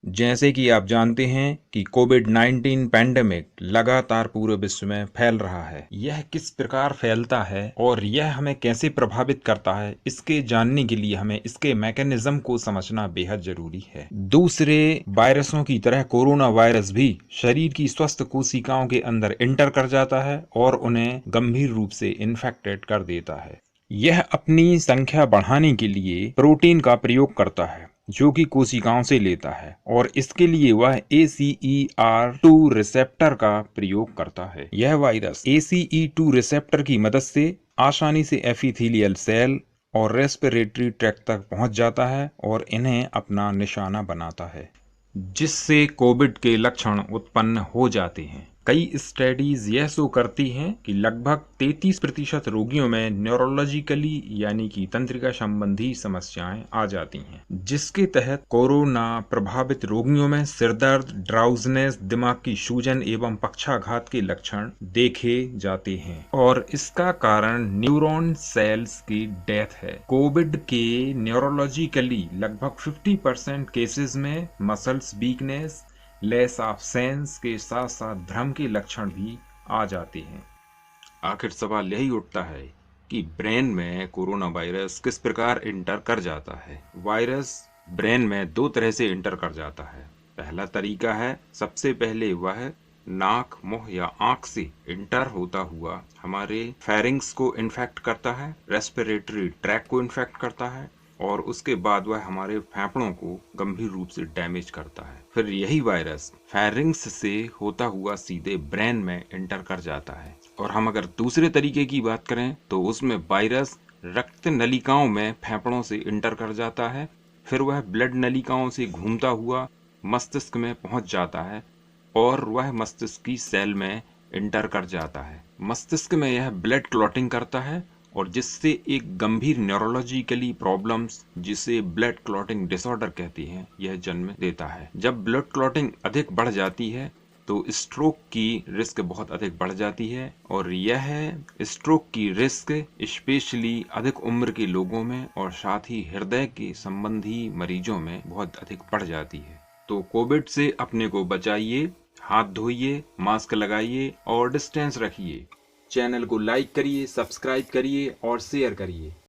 जैसे कि आप जानते हैं कि कोविड-19 पैंडेमिक लगातार पूरे विश्व में फैल रहा है। यह किस प्रकार फैलता है और यह हमें कैसे प्रभावित करता है, इसके जानने के लिए हमें इसके मैकेनिज्म को समझना बेहद जरूरी है। दूसरे वायरसों की तरह कोरोना वायरस भी शरीर की स्वस्थ कोशिकाओं के अंदर एंटर कर जाता है और उन्हें गंभीर रूप से इन्फेक्टेड कर देता है। यह अपनी संख्या बढ़ाने के लिए प्रोटीन का प्रयोग करता है जो कि कोशिकाओं से लेता है और इसके लिए वह ACE2 रिसेप्टर का प्रयोग करता है। यह वायरस ACE2 रिसेप्टर की मदद से आसानी से एपिथेलियल सेल और रेस्पिरेटरी ट्रैक्ट तक पहुंच जाता है और इन्हें अपना निशाना बनाता है, जिससे कोविड के लक्षण उत्पन्न हो जाते हैं। कई स्टडीज यह शो करती हैं कि लगभग 33% रोगियों में न्यूरोलॉजिकली यानी कि तंत्रिका संबंधी समस्याएं आ जाती हैं, जिसके तहत कोरोना प्रभावित रोगियों में सिरदर्द, ड्राउजनेस, दिमाग की सूजन एवं पक्षाघात के लक्षण देखे जाते हैं और इसका कारण न्यूरॉन सेल्स की डेथ है। कोविड के न्यूरोलॉजिकली लगभग 50% केसेस में muscles weakness, less of sense के साथ साथ भ्रम के लक्षण भी आ जाते हैं। आखिर सवाल यही उठता है कि ब्रेन में कोरोना वायरस किस प्रकार इंटर कर जाता है। वायरस ब्रेन में दो तरह से इंटर कर जाता है। पहला तरीका है, सबसे पहले वह नाक, मुंह या आंख से इंटर होता हुआ हमारे फेरिंग्स को इन्फेक्ट करता है, रेस्पिरेटरी ट्रैक को इन्फेक्ट करता है और उसके बाद वह हमारे फेफड़ों को गंभीर रूप से डैमेज करता है। फिर यही वायरस फेरिंग्स से होता हुआ सीधे ब्रेन में एंटर कर जाता है। और हम अगर दूसरे तरीके की बात करें तो उसमें वायरस रक्त नलिकाओं में फेफड़ों से इंटर कर जाता है, फिर वह ब्लड नलिकाओं से घूमता हुआ मस्तिष्क में पहुंच जाता है और वह मस्तिष्क की सेल में इंटर कर जाता है। मस्तिष्क में यह ब्लड क्लॉटिंग करता है और जिससे एक गंभीर न्यूरोलॉजिकली प्रॉब्लम्स, जिसे ब्लड क्लॉटिंग डिसऑर्डर कहते हैं, यह जन्म देता है। जब ब्लड क्लॉटिंग अधिक बढ़ जाती है तो स्ट्रोक की रिस्क बहुत अधिक बढ़ जाती है और यह स्ट्रोक की रिस्क स्पेशली अधिक उम्र के लोगों में और साथ ही हृदय के संबंधी मरीजों में बहुत अधिक बढ़ जाती है। तो कोविड से अपने को बचाइए, हाथ धोइए, मास्क लगाइए और डिस्टेंस रखिए। चैनल को लाइक करिए, सब्सक्राइब करिए और शेयर करिए।